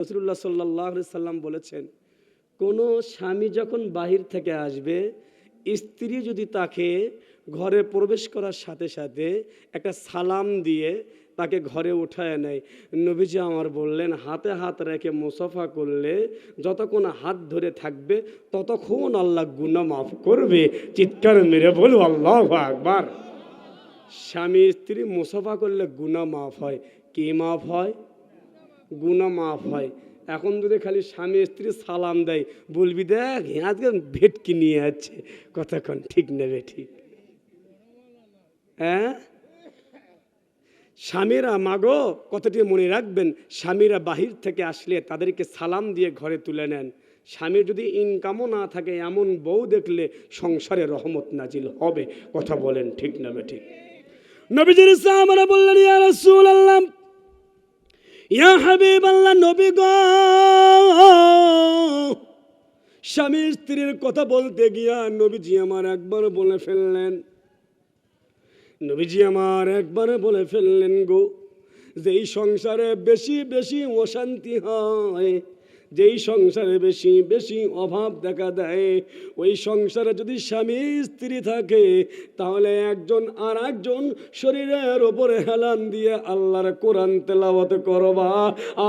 রাসূলুল্লাহ সাল্লাল্লাহু আলাইহি সাল্লাম বলেছেন, কোনো স্বামী যখন বাহির থেকে আসবে, স্ত্রী যদি তাকে ঘরে প্রবেশ করার সাথে সাথে একটা সালাম দিয়ে তাকে ঘরে উঠায় নেয়, নবীজি আমার বললেন হাতে হাত রেখে মুসাফা করলে যতক্ষণ হাত ধরে থাকবে ততক্ষণ আল্লাহ গুনাহ মাফ করবে। চিৎকার মেরে বলো আল্লাহু আকবার। স্বামী স্ত্রী মুসাফা করলে গুনাহ মাফ হয়। কি মাফ হয়? গুনাহ মাফ হয়। এখন যদি খালি স্বামী স্ত্রী সালাম দেয়, বলবি দেখ আজকে ভেটকি নিয়ে আছে, কতক্ষণ ঠিক নেবে ঠিক। হ্যাঁ, স্বামীরা মাগো কথাটি মনে রাখবেন, স্বামীরা বাহির থেকে আসলে তাদেরকে সালাম দিয়ে ঘরে তুলে নেন। স্বামীর যদি ইনকামও না থাকে এমন বউ দেখলে সংসারে রহমত নাজিল হবে। কথা বলেন ঠিক নেবে ঠিক। নবীজির সাহাবারা বললেন, ইয়া রাসূলুল্লাহ, ইয়া হাবিবাল্লাহ, নবী গো, স্বামী স্ত্রীর কথা বলতে গিয়া নবীজি আমার একবার বলে ফেললেন, নবীজি আমার একবারে বলে ফেললেন গো, যেই সংসারে বেশি বেশি অশান্তি হয়, যেই সংসারে বেশি বেশি অভাব দেখা দেয়, ওই সংসারে যদি স্বামী স্ত্রী থাকে তাহলে একজন আর একজন শরীরের ওপরে হেলান দিয়ে আল্লাহর কোরআন তেলাওয়াত করবা,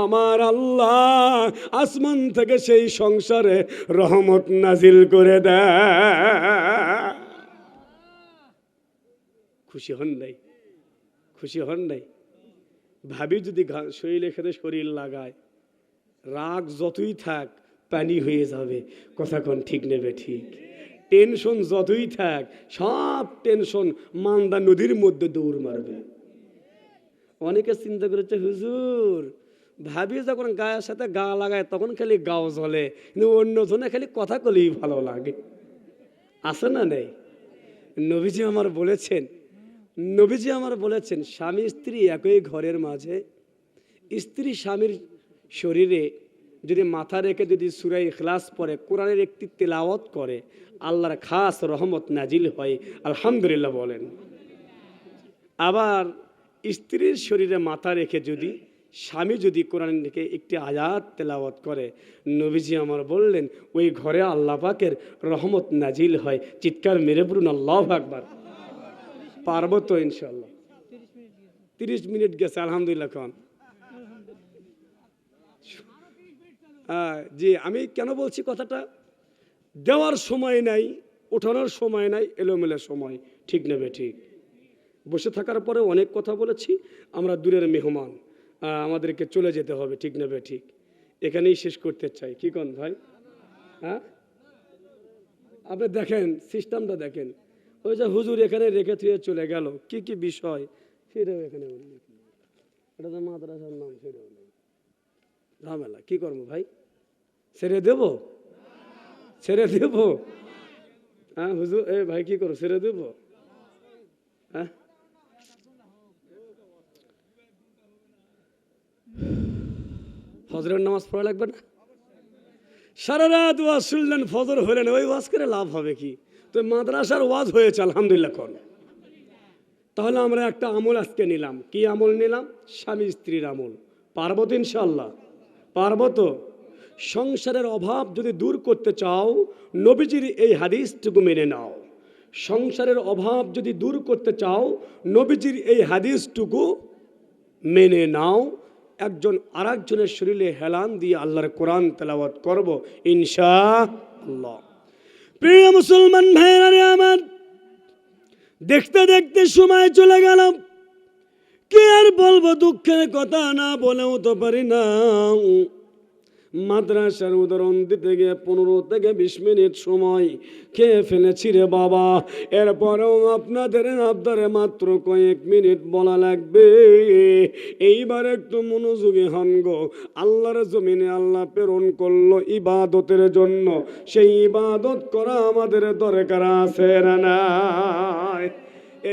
আমার আল্লাহ আসমান থেকে সেই সংসারে রহমত নাজিল করে দেয়। খুশি হন নাই? খুশি হন নাই? ভাবি যদি শরীরে খেতে শরীর লাগায়, রাগ যতই থাক পানি হয়ে যাবে। কথা কোন ঠিক নেবে ঠিক। টেনশন যতই থাক সব টেনশন মান্দা নদীর মধ্যে দৌড় মারবে। অনেকে চিন্তা করেছে, হুজুর ভাবি যখন গায়ের সাথে গা লাগায় তখন খালি গাও জ্বলে, কিন্তু অন্যজনে খালি কথা বলেই ভালো লাগে। আছে না নেই? নবীজি আমার বলেছেন, নবীজি আমার বলেছেন, স্বামী স্ত্রী একই ঘরের মাঝে, স্ত্রী স্বামীর শরীরে যদি মাথা রেখে যদি সূরা ইখলাস পড়ে, কোরআনের একটি তেলাওয়াত করে, আল্লাহর খাস রহমত নাজিল হয়। আলহামদুলিল্লাহ বলেন। আবার স্ত্রীর শরীরে মাথা রেখে যদি স্বামী যদি কোরআন থেকে একটি আয়াত তেলাওয়াত করে, নবীজি আমার বললেন ওই ঘরে আল্লাহ পাকের রহমত নাজিল হয়। চিৎকার মেরে বলুন আল্লাহু আকবার। পারবো তো ইনশাল্লাহ? 30 মিনিট গেছে আলহামদুলিল্লাহ। খান জি, আমি কেন বলছি কথাটা, দেওয়ার সময় নাই, ওঠানোর সময় নাই, এলোমেলো সময়। ঠিক নেবে ঠিক। বসে থাকার পরে অনেক কথা বলেছি, আমরা দূরের মেহমান, আমাদেরকে চলে যেতে হবে। ঠিক নেবে ঠিক। এখানেই শেষ করতে চাই। কি কোন ভাই? হ্যাঁ, আপনি দেখেন সিস্টেমটা দেখেন, ওই যে হুজুর এখানে রেখে থুয়ে চলে গেল, কি কি বিষয় সেটাও এখানে উল্লেখ, এটা তো মাদ্রাসার নাম, সেটাও ঝামেলা। কি করবো ভাই? ছেড়ে দেব? ছেড়ে দেব? হ্যাঁ হুজুর, এ ভাই কি করো, ছেড়ে দেব? হ্যাঁ, ফজরের নামাজ পড়া লাগবে না? সারা রাত ওয়াজ শুনলেন, ফজর হলেন, ওই ওয়াজ করে লাভ হবে কি? তো মাদ্রাসার ওয়াজ হয়েছে আলহামদুলিল্লাহ। কোন তাহলে আমরা একটা আমল আজকে নিলাম। কি আমল নিলাম? স্বামী স্ত্রীর আমল। পারবো তো ইনশাআল্লাহ? পারবো তো? সংসারের অভাব যদি দূর করতে চাও, নবীজির এই হাদিসটুকু মেনে নাও। সংসারের অভাব যদি দূর করতে চাও, নবীজির এই হাদিসটুকু মেনে নাও। একজন আরেকজনের শরীরে হেলান দিয়ে আল্লাহর কোরআন তেলাওয়াত করব ইনশাআল্লাহ। প্রিয় মুসলমান ভাইরা আমার, দেখতে দেখতে সময় চলে গেল। কি আর বলবো, দুঃখের কথা না বলেও তো পারি না। মাদ্রাসার উদাহরণ দিতে গিয়ে 15 থেকে 20 মিনিট সময় খেয়ে ফেলেছি রে বাবা। এরপরেও আপনাদের আবদারে মাত্র কয়েক মিনিট বলা লাগবে। এইবার একটু মনোযোগী হন গো। আল্লাহর জমিনে আল্লাহ প্রেরণ করলো ইবাদতের জন্য, সেই ইবাদত করা আমাদের দরকার আছে না নাই?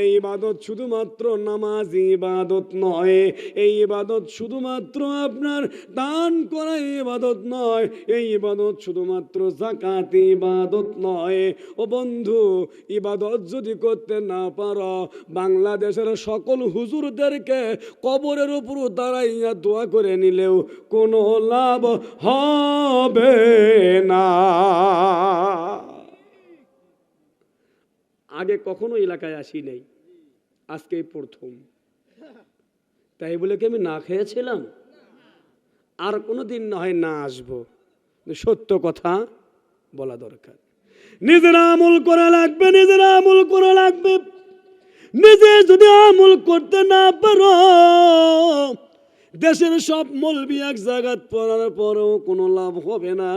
এই ইবাদত শুধুমাত্র নামাজ ইবাদত নয়, এই ইবাদত শুধুমাত্র আপনার দান করা ইবাদত নয়, এই ইবাদত শুধুমাত্র যাকাত ইবাদত নয়। ও বন্ধু, ইবাদত যদি করতে না পারো, বাংলাদেশের সকল হুজুরদেরকে কবরের উপর দাঁড়াইয়া দোয়া করে নিলেও কোনো লাভ হবে না। আগে কখনো এলাকায় আসি নাই, আজকে প্রথম। তাই বলে কি আমি না খেয়েছিলাম? আর কোনোদিন না হয় না আসবো। সত্য কথা বলা দরকার। নিজেরা আমল করা লাগবে, নিজেরা আমল করা লাগবে। নিজে যদি আমল করতে না পারো, দেশের সব মৌলবি এক জায়গায় পড়ার পরেও কোনো লাভ হবে না।